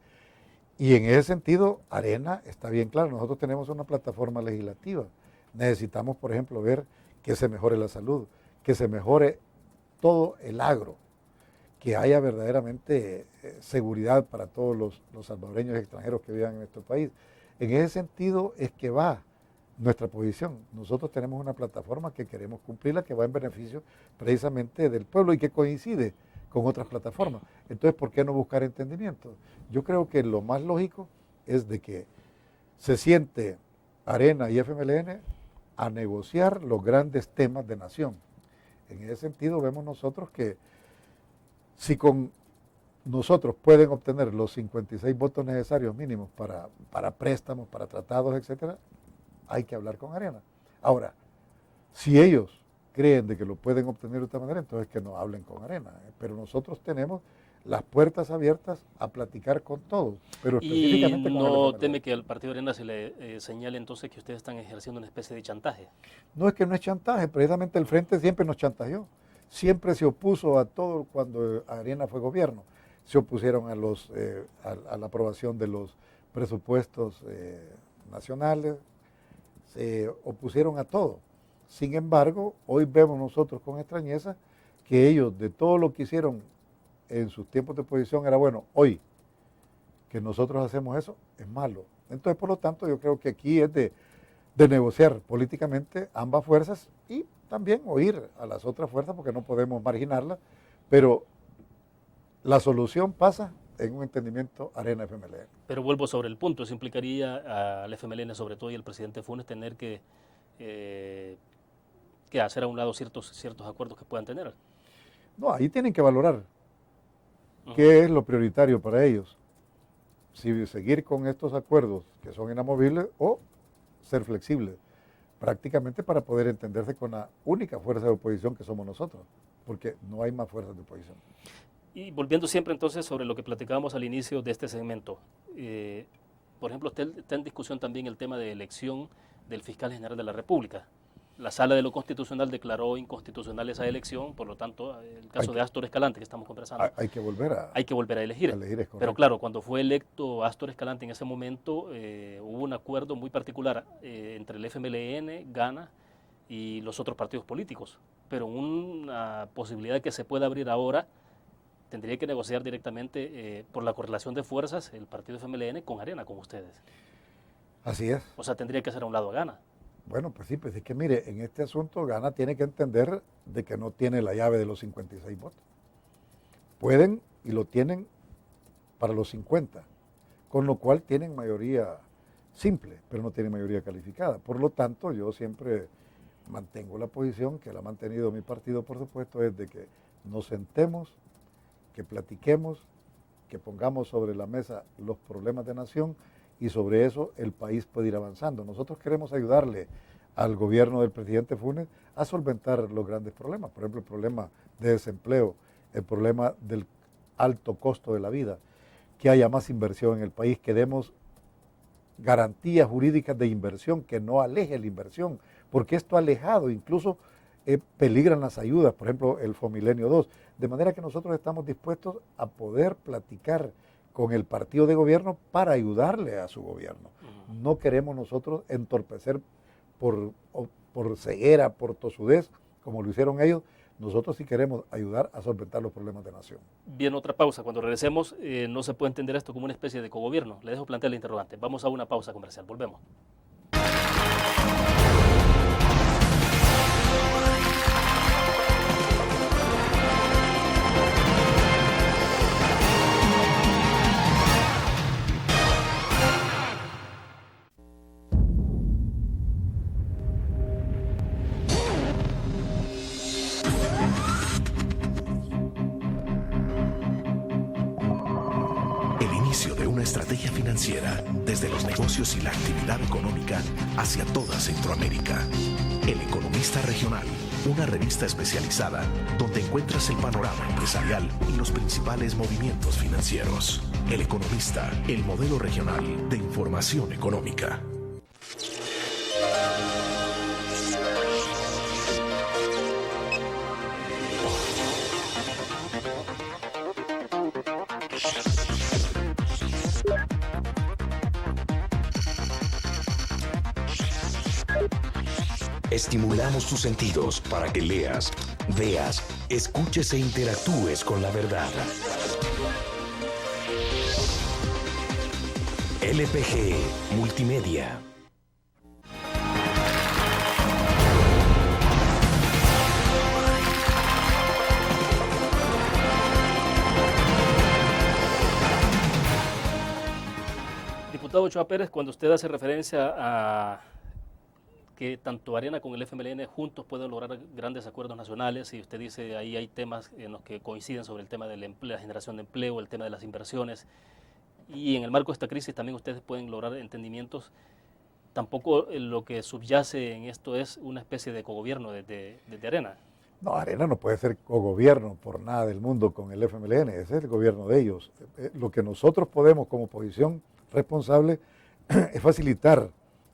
Y en ese sentido, Arena está bien claro, nosotros tenemos una plataforma legislativa. Necesitamos, por ejemplo, ver que se mejore la salud, que se mejore todo el agro, que haya verdaderamente seguridad para todos los salvadoreños y extranjeros que vivan en nuestro país. En ese sentido es que va nuestra posición. Nosotros tenemos una plataforma que queremos cumplirla, que va en beneficio precisamente del pueblo y que coincide con otras plataformas. Entonces, ¿por qué no buscar entendimiento? Yo creo que lo más lógico es de que se siente Arena y FMLN a negociar los grandes temas de nación. En ese sentido vemos nosotros que si con nosotros pueden obtener los 56 votos necesarios mínimos para préstamos, para tratados, etcétera, hay que hablar con Arena. Ahora, si ellos creen de que lo pueden obtener de otra manera, entonces que no hablen con Arena. Pero nosotros tenemos las puertas abiertas a platicar con todos, pero ¿Y específicamente con no el teme que al Partido Arena se le señale entonces que ustedes están ejerciendo una especie de chantaje? No es que no es chantaje, precisamente el Frente siempre nos chantajeó. Siempre se opuso a todo cuando Arena fue gobierno. Se opusieron a la aprobación de los presupuestos nacionales, se opusieron a todo. Sin embargo, hoy vemos nosotros con extrañeza que ellos, de todo lo que hicieron en sus tiempos de oposición, era bueno. Hoy, que nosotros hacemos eso, es malo. Entonces, por lo tanto, yo creo que aquí es de negociar políticamente ambas fuerzas y también oír a las otras fuerzas, porque no podemos marginarlas, pero la solución pasa en un entendimiento Arena-FMLN. Pero vuelvo sobre el punto, eso implicaría al FMLN sobre todo y al presidente Funes tener que hacer a un lado ciertos acuerdos que puedan tener. No, ahí tienen que valorar qué es lo prioritario para ellos. Si seguir con estos acuerdos que son inamovibles o ser flexibles, prácticamente para poder entenderse con la única fuerza de oposición que somos nosotros, porque no hay más fuerzas de oposición. Y volviendo siempre entonces sobre lo que platicábamos al inicio de este segmento, por ejemplo, está en discusión también el tema de elección del fiscal general de la República. La Sala de lo Constitucional declaró inconstitucional esa elección, por lo tanto, el caso de Astor Escalante que estamos conversando. Hay que volver a elegir. Pero claro, cuando fue electo Astor Escalante en ese momento, hubo un acuerdo muy particular entre el FMLN, Gana y los otros partidos políticos. Pero una posibilidad que se pueda abrir ahora, tendría que negociar directamente por la correlación de fuerzas el partido FMLN con Arena, con ustedes. Así es. O sea, tendría que hacer a un lado a Gana. Bueno, pues sí, pues es que mire, en este asunto Gana tiene que entender de que no tiene la llave de los 56 votos. Pueden y lo tienen para los 50, con lo cual tienen mayoría simple, pero no tienen mayoría calificada. Por lo tanto, yo siempre mantengo la posición que la ha mantenido mi partido, por supuesto, es de que nos sentemos, que platiquemos, que pongamos sobre la mesa los problemas de nación y sobre eso el país puede ir avanzando. Nosotros queremos ayudarle al gobierno del presidente Funes a solventar los grandes problemas, por ejemplo, el problema de desempleo, el problema del alto costo de la vida, que haya más inversión en el país, que demos garantías jurídicas de inversión, que no aleje la inversión, porque esto ha alejado, incluso peligran las ayudas, por ejemplo, el Fomilenio 2, de manera que nosotros estamos dispuestos a poder platicar con el partido de gobierno para ayudarle a su gobierno. No queremos nosotros entorpecer por ceguera, por tosudez, como lo hicieron ellos. Nosotros sí queremos ayudar a solventar los problemas de nación. Bien, otra pausa. Cuando regresemos, no se puede entender esto como una especie de cogobierno. Le dejo plantear el interrogante. Vamos a una pausa comercial. Volvemos. Estrategia financiera desde los negocios y la actividad económica hacia toda Centroamérica. El Economista Regional, una revista especializada donde encuentras el panorama empresarial y los principales movimientos financieros. El Economista, el modelo regional de información económica. Estimulamos tus sentidos para que leas, veas, escuches e interactúes con la verdad. LPG Multimedia. Diputado Ochoa Pérez, cuando usted hace referencia a que tanto Arena como el FMLN juntos pueden lograr grandes acuerdos nacionales, y usted dice ahí hay temas en los que coinciden sobre el tema de la generación de empleo, el tema de las inversiones, y en el marco de esta crisis también ustedes pueden lograr entendimientos. tampoco lo que subyace en esto es una especie de cogobierno desde Arena. No, Arena no puede ser cogobierno por nada del mundo con el FMLN, ese es el gobierno de ellos. Lo que nosotros podemos como oposición responsable es facilitar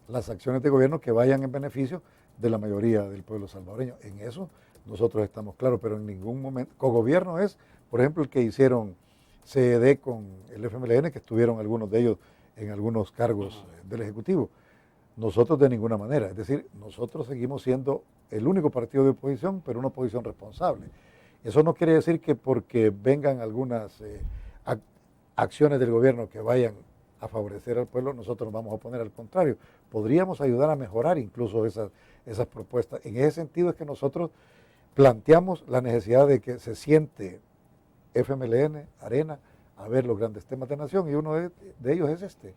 las acciones de gobierno que vayan en beneficio de la mayoría del pueblo salvadoreño. En eso nosotros estamos claros, pero en ningún momento. Cogobierno es, por ejemplo, el que hicieron CED con el FMLN, que estuvieron algunos de ellos en algunos cargos del Ejecutivo. Nosotros de ninguna manera, es decir, nosotros seguimos siendo el único partido de oposición, pero una oposición responsable. Eso no quiere decir que porque vengan algunas acciones del gobierno que vayan a favorecer al pueblo, nosotros nos vamos a oponer, al contrario, podríamos ayudar a mejorar incluso esas propuestas. En ese sentido es que nosotros planteamos la necesidad de que se siente FMLN, Arena, a ver los grandes temas de nación, y uno de ellos es este.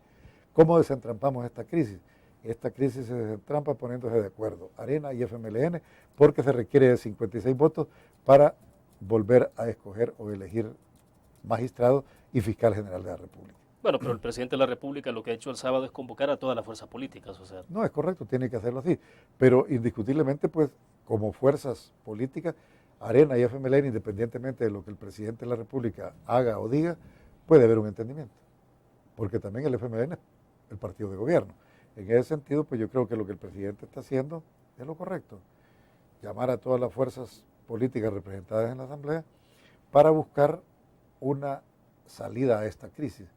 ¿Cómo desentrampamos esta crisis? Esta crisis se desentrampa poniéndose de acuerdo, Arena y FMLN, porque se requiere de 56 votos para volver a escoger o elegir magistrado y fiscal general de la República. Bueno, pero el presidente de la República lo que ha hecho el sábado es convocar a todas las fuerzas políticas, o sea. No, es correcto, tiene que hacerlo así, pero indiscutiblemente, pues, como fuerzas políticas, Arena y FMLN, independientemente de lo que el presidente de la República haga o diga, puede haber un entendimiento, porque también el FMLN es el partido de gobierno. En ese sentido, pues yo creo que lo que el presidente está haciendo es lo correcto, llamar a todas las fuerzas políticas representadas en la Asamblea para buscar una salida a esta crisis.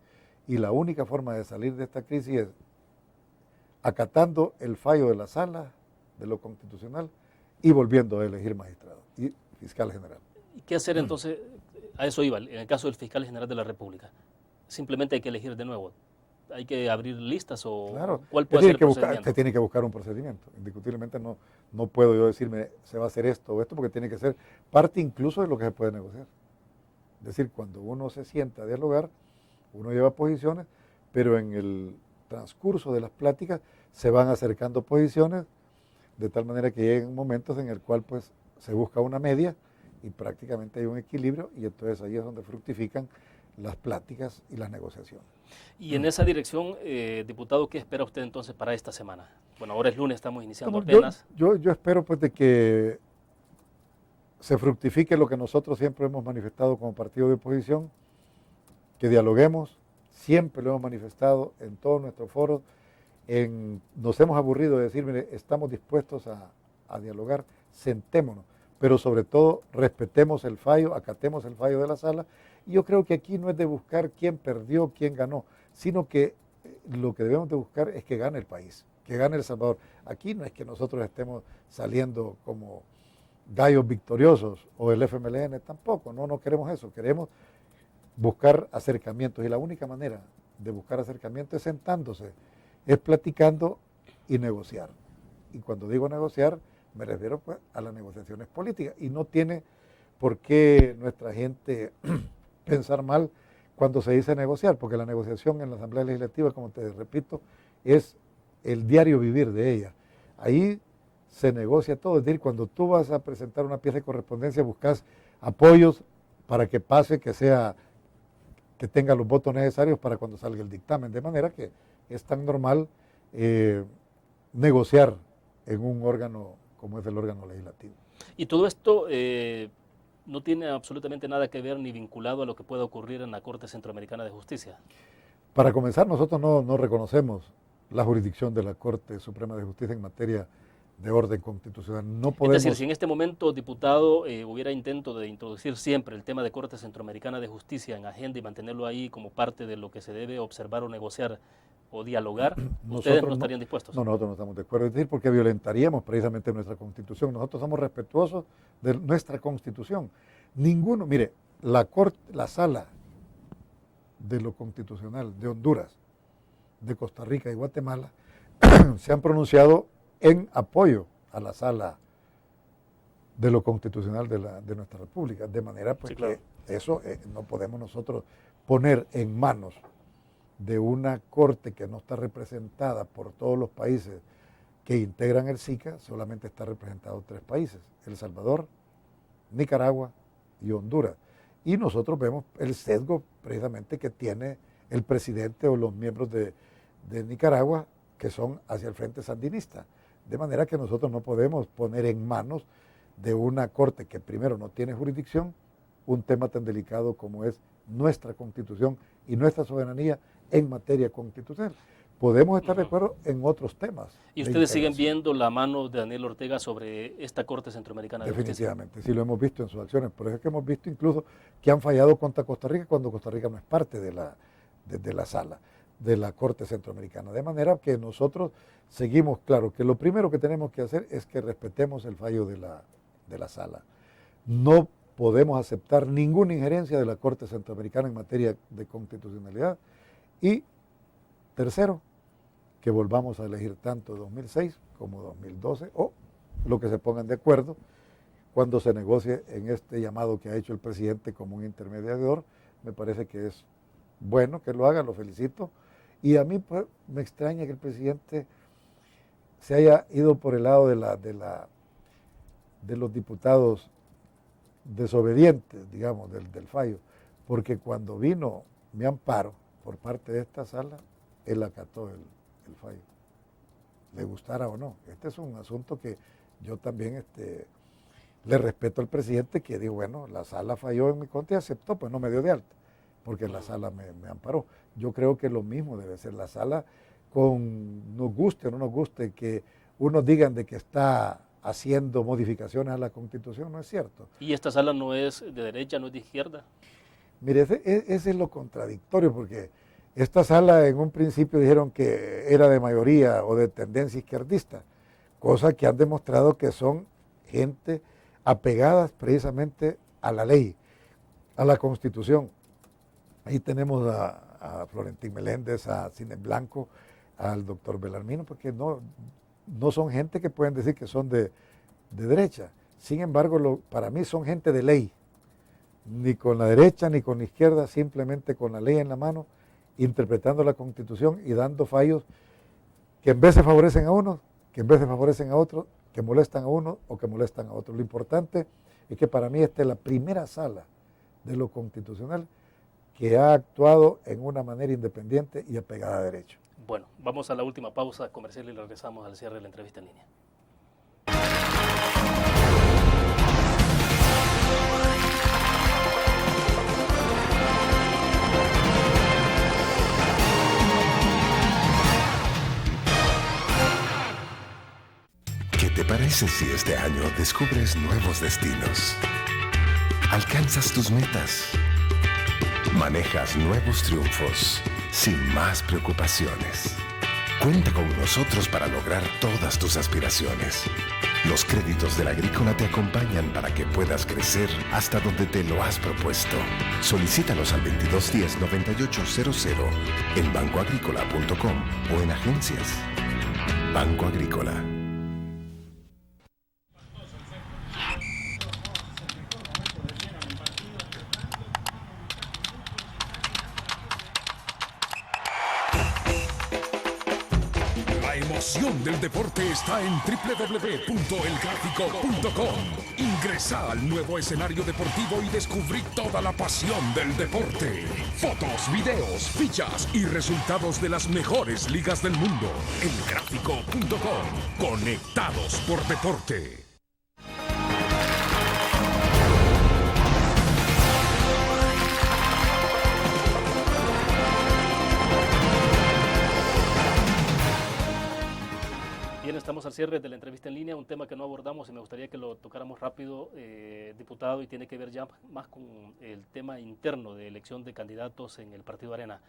Y la única forma de salir de esta crisis es acatando el fallo de la Sala de lo Constitucional y volviendo a elegir magistrado y fiscal general. ¿Y qué hacer entonces? A eso iba, en el caso del fiscal general de la República. Simplemente hay que elegir de nuevo. ¿Hay que abrir listas o claro, cuál puede ser el procedimiento? Usted tiene que buscar un procedimiento. Indiscutiblemente no puedo yo decirme se va a hacer esto o esto, porque tiene que ser parte incluso de lo que se puede negociar. Es decir, cuando uno se sienta a dialogar, uno lleva posiciones, pero en el transcurso de las pláticas se van acercando posiciones de tal manera que lleguen momentos en el cual pues se busca una media y prácticamente hay un equilibrio, y entonces ahí es donde fructifican las pláticas y las negociaciones. Y en esa dirección, diputado, ¿qué espera usted entonces para esta semana? Bueno, ahora es lunes, estamos iniciando apenas. Yo espero pues de que se fructifique lo que nosotros siempre hemos manifestado como partido de oposición, que dialoguemos, siempre lo hemos manifestado en todos nuestros foros. Nos hemos aburrido de decir, mire, estamos dispuestos a dialogar, sentémonos, pero sobre todo respetemos el fallo, acatemos el fallo de la Sala. Y yo creo que aquí no es de buscar quién perdió, quién ganó, sino que lo que debemos de buscar es que gane el país, que gane El Salvador. Aquí no es que nosotros estemos saliendo como gallos victoriosos o el FMLN, tampoco, no queremos eso, queremos buscar acercamientos, y la única manera de buscar acercamientos es sentándose, es platicando y negociar. Y cuando digo negociar, me refiero pues a las negociaciones políticas, y no tiene por qué nuestra gente pensar mal cuando se dice negociar, porque la negociación en la Asamblea Legislativa, como te repito, es el diario vivir de ella. Ahí se negocia todo, es decir, cuando tú vas a presentar una pieza de correspondencia, buscas apoyos para que pase, que tenga los votos necesarios para cuando salga el dictamen, de manera que es tan normal negociar en un órgano como es el órgano legislativo. Y todo esto no tiene absolutamente nada que ver ni vinculado a lo que pueda ocurrir en la Corte Centroamericana de Justicia. Para comenzar, nosotros no reconocemos la jurisdicción de la Corte Suprema de Justicia en materia de orden constitucional. No podemos... Es decir, si en este momento, diputado, hubiera intento de introducir siempre el tema de Corte Centroamericana de Justicia en agenda y mantenerlo ahí como parte de lo que se debe observar o negociar o dialogar, ¿ustedes no estarían dispuestos? No, nosotros no estamos de acuerdo. Es decir, porque violentaríamos precisamente nuestra Constitución. Nosotros somos respetuosos de nuestra Constitución. Ninguno, mire, la Sala de lo Constitucional de Honduras, de Costa Rica y Guatemala se han pronunciado en apoyo a la Sala de lo Constitucional de nuestra República, de manera pues sí, claro, que eso no podemos nosotros poner en manos de una corte que no está representada por todos los países que integran el SICA. Solamente está representado 3 países, El Salvador, Nicaragua y Honduras. Y nosotros vemos el sesgo precisamente que tiene el presidente o los miembros de Nicaragua que son hacia el frente sandinista. De manera que nosotros no podemos poner en manos de una corte que primero no tiene jurisdicción un tema tan delicado como es nuestra Constitución y nuestra soberanía en materia constitucional. Podemos estar de acuerdo en otros temas. ¿Y ustedes siguen viendo la mano de Daniel Ortega sobre esta Corte Centroamericana de Justicia? Definitivamente, sí lo hemos visto en sus acciones. Por eso es que hemos visto incluso que han fallado contra Costa Rica cuando Costa Rica no es parte de la sala, de la Corte Centroamericana. De manera que nosotros seguimos, claro, que lo primero que tenemos que hacer es que respetemos el fallo de la sala. No podemos aceptar ninguna injerencia de la Corte Centroamericana en materia de constitucionalidad. Y tercero, que volvamos a elegir tanto 2006 como 2012 o lo que se pongan de acuerdo cuando se negocie en este llamado que ha hecho el presidente como un intermediador. Me parece que es bueno que lo haga, lo felicito. Y a mí pues, me extraña que el presidente se haya ido por el lado de los diputados desobedientes, digamos, del fallo, porque cuando vino mi amparo por parte de esta sala, él acató el fallo, le gustara o no. Este es un asunto que yo también le respeto al presidente, que dijo, bueno, la sala falló en mi contra y aceptó, pues no me dio de alta, porque la sala me amparó. Yo creo que lo mismo debe ser la sala, nos guste o no nos guste, que unos digan de que está haciendo modificaciones a la Constitución, no es cierto. ¿Y esta sala no es de derecha, no es de izquierda? Mire, ese es lo contradictorio, porque esta sala en un principio dijeron que era de mayoría o de tendencia izquierdista, cosa que han demostrado que son gente apegadas precisamente a la ley, a la Constitución. Ahí tenemos a Florentín Meléndez, a Cine Blanco, al doctor Belarmino, porque no son gente que pueden decir que son de derecha. Sin embargo, para mí son gente de ley, ni con la derecha ni con la izquierda, simplemente con la ley en la mano, interpretando la Constitución y dando fallos que en vez se favorecen a unos, que en vez se favorecen a otros, que molestan a unos o que molestan a otros. Lo importante es que para mí esta es la primera sala de lo constitucional que ha actuado en una manera independiente y apegada a derecho. Bueno, vamos a la última pausa comercial y regresamos al cierre de la entrevista en línea. ¿Qué te parece si este año descubres nuevos destinos? Alcanzas tus metas. Manejas nuevos triunfos sin más preocupaciones. Cuenta con nosotros para lograr todas tus aspiraciones. Los créditos de la Agrícola te acompañan para que puedas crecer hasta donde te lo has propuesto. Solicítalos al 2210-9800 en bancoagrícola.com o en agencias. Banco Agrícola. La emoción del deporte está en www.elgráfico.com. Ingresa al nuevo escenario deportivo y descubrí toda la pasión del deporte. Fotos, videos, fichas y resultados de las mejores ligas del mundo. Elgráfico.com. Conectados por deporte. Bien, estamos al cierre de la entrevista en línea, un tema que no abordamos y me gustaría que lo tocáramos rápido, diputado, y tiene que ver ya más con el tema interno de elección de candidatos en el Partido Arena.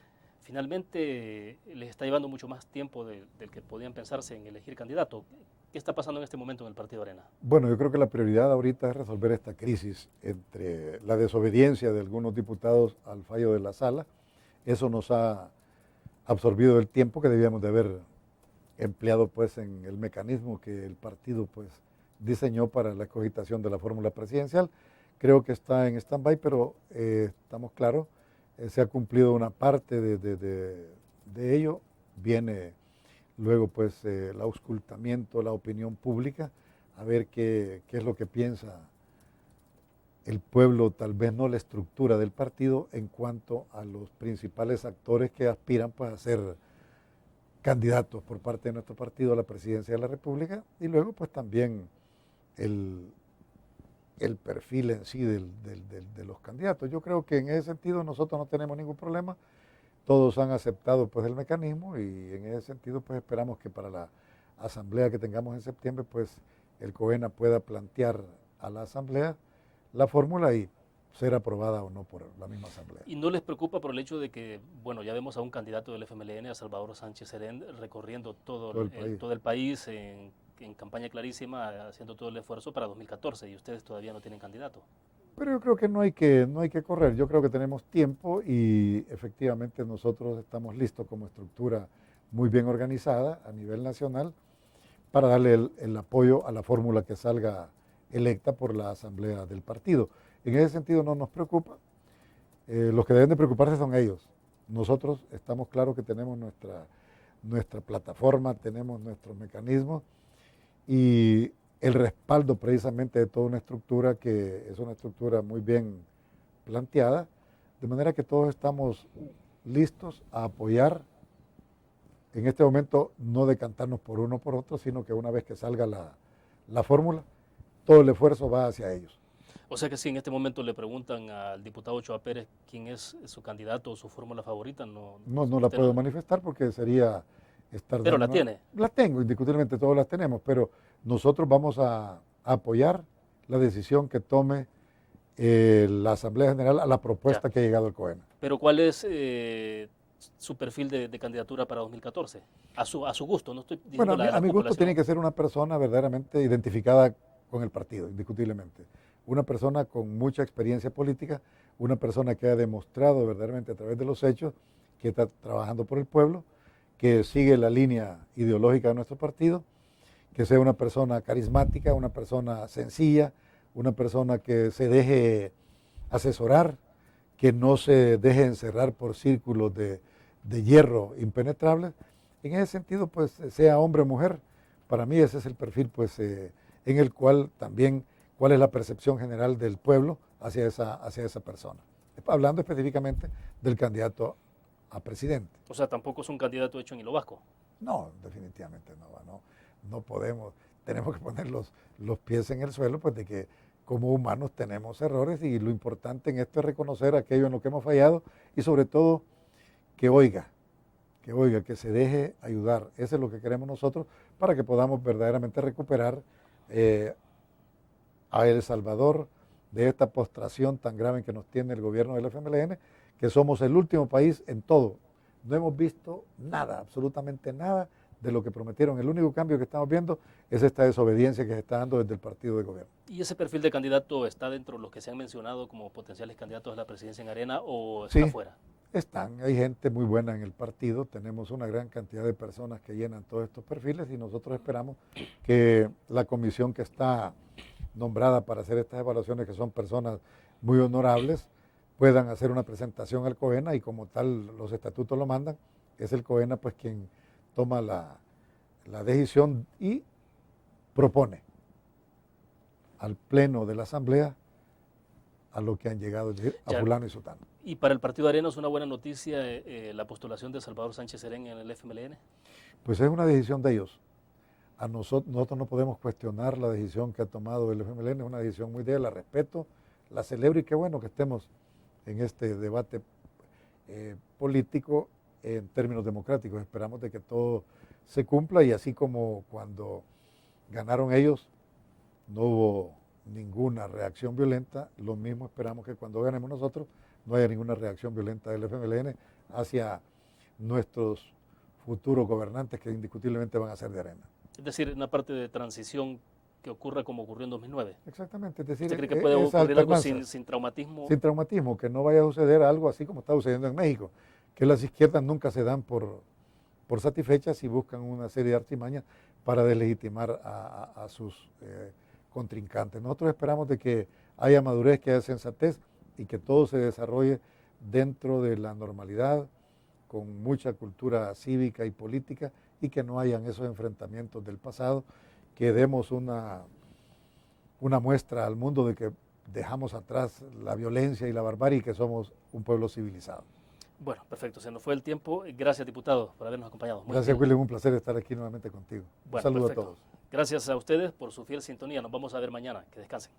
Finalmente les está llevando mucho más tiempo del que podían pensarse en elegir candidato. ¿Qué está pasando en este momento en el Partido Arena? Bueno, yo creo que la prioridad ahorita es resolver esta crisis entre la desobediencia de algunos diputados al fallo de la sala. Eso nos ha absorbido el tiempo que debíamos de haber empleado pues en el mecanismo que el partido pues diseñó para la cogitación de la fórmula presidencial. Creo que está en stand-by, pero estamos claros, se ha cumplido una parte de ello. Viene luego pues el auscultamiento, la opinión pública, a ver qué es lo que piensa el pueblo, tal vez no la estructura del partido, en cuanto a los principales actores que aspiran pues, a ser candidatos por parte de nuestro partido a la presidencia de la República, y luego pues también el perfil en sí de los candidatos. Yo creo que en ese sentido nosotros no tenemos ningún problema, todos han aceptado pues el mecanismo, y en ese sentido pues esperamos que para la asamblea que tengamos en septiembre pues el COENA pueda plantear a la asamblea la fórmula y ser aprobada o no por la misma asamblea. ¿Y no les preocupa por el hecho de que, bueno, ya vemos a un candidato del FMLN, a Salvador Sánchez Serén, recorriendo todo el país en campaña clarísima, haciendo todo el esfuerzo para 2014, y ustedes todavía no tienen candidato? Pero yo creo que no hay que correr, yo creo que tenemos tiempo y efectivamente nosotros estamos listos como estructura muy bien organizada a nivel nacional para darle el apoyo a la fórmula que salga electa por la asamblea del partido. En ese sentido no nos preocupa, los que deben de preocuparse son ellos. Nosotros estamos claros que tenemos nuestra plataforma, tenemos nuestros mecanismos y el respaldo precisamente de toda una estructura que es una estructura muy bien planteada, de manera que todos estamos listos a apoyar, en este momento no decantarnos por uno o por otro, sino que una vez que salga la fórmula, todo el esfuerzo va hacia ellos. O sea que si en este momento le preguntan al diputado Ochoa Pérez quién es su candidato o su fórmula favorita, no la puedo manifestar porque sería estar... Pero la tiene. La tengo, indiscutiblemente todos las tenemos, pero nosotros vamos a apoyar la decisión que tome la Asamblea General a la propuesta que ha llegado el COENA. Pero ¿cuál es su perfil de candidatura para 2014? A su gusto, no estoy diciendo bueno, a mi gusto tiene que ser una persona verdaderamente identificada con el partido, indiscutiblemente. Una persona con mucha experiencia política, una persona que ha demostrado verdaderamente a través de los hechos que está trabajando por el pueblo, que sigue la línea ideológica de nuestro partido, que sea una persona carismática, una persona sencilla, una persona que se deje asesorar, que no se deje encerrar por círculos de hierro impenetrables. En ese sentido, pues, sea hombre o mujer, para mí ese es el perfil, pues, en el cual también, cuál es la percepción general del pueblo hacia esa persona. Hablando específicamente del candidato a presidente. O sea, tampoco es un candidato hecho en hilo vasco. No, definitivamente no podemos, tenemos que poner los pies en el suelo, pues de que como humanos tenemos errores y lo importante en esto es reconocer aquello en lo que hemos fallado y sobre todo que oiga, que se deje ayudar. Eso es lo que queremos nosotros para que podamos verdaderamente recuperar a El Salvador de esta postración tan grave que nos tiene el gobierno del FMLN, que somos el último país en todo. No hemos visto nada, absolutamente nada de lo que prometieron. El único cambio que estamos viendo es esta desobediencia que se está dando desde el partido de gobierno. ¿Y ese perfil de candidato está dentro de los que se han mencionado como potenciales candidatos a la presidencia en Arena o está fuera? Están, hay gente muy buena en el partido, tenemos una gran cantidad de personas que llenan todos estos perfiles y nosotros esperamos que la comisión que está nombrada para hacer estas evaluaciones, que son personas muy honorables, puedan hacer una presentación al COENA y como tal los estatutos lo mandan, es el COENA pues quien toma la decisión y propone al pleno de la asamblea a lo que han llegado, es decir, a fulano y sutano. ¿Y para el partido Arena es una buena noticia la postulación de Salvador Sánchez Serén en el FMLN? Pues es una decisión de ellos. Nosotros no podemos cuestionar la decisión que ha tomado el FMLN, es una decisión muy de él, la respeto, la celebro y qué bueno que estemos en este debate político en términos democráticos. Esperamos de que todo se cumpla y así como cuando ganaron ellos no hubo ninguna reacción violenta, lo mismo esperamos que cuando ganemos nosotros no haya ninguna reacción violenta del FMLN hacia nuestros futuros gobernantes que indiscutiblemente van a ser de Arena. Es decir, una parte de transición que ocurra como ocurrió en 2009. Exactamente. Es decir, ¿usted cree que puede ocurrir algo sin traumatismo? Sin traumatismo, que no vaya a suceder algo así como está sucediendo en México, que las izquierdas nunca se dan por satisfechas y buscan una serie de artimañas para deslegitimar a sus contrincantes. Nosotros esperamos de que haya madurez, que haya sensatez y que todo se desarrolle dentro de la normalidad, con mucha cultura cívica y política y que no hayan esos enfrentamientos del pasado, que demos una muestra al mundo de que dejamos atrás la violencia y la barbarie y que somos un pueblo civilizado. Bueno, perfecto, se nos fue el tiempo. Gracias, diputado, por habernos acompañado. Muy Gracias, bien. William, un placer estar aquí nuevamente contigo. Un Bueno, saludo perfecto. a todos. Gracias a ustedes por su fiel sintonía. Nos vamos a ver mañana. Que descansen.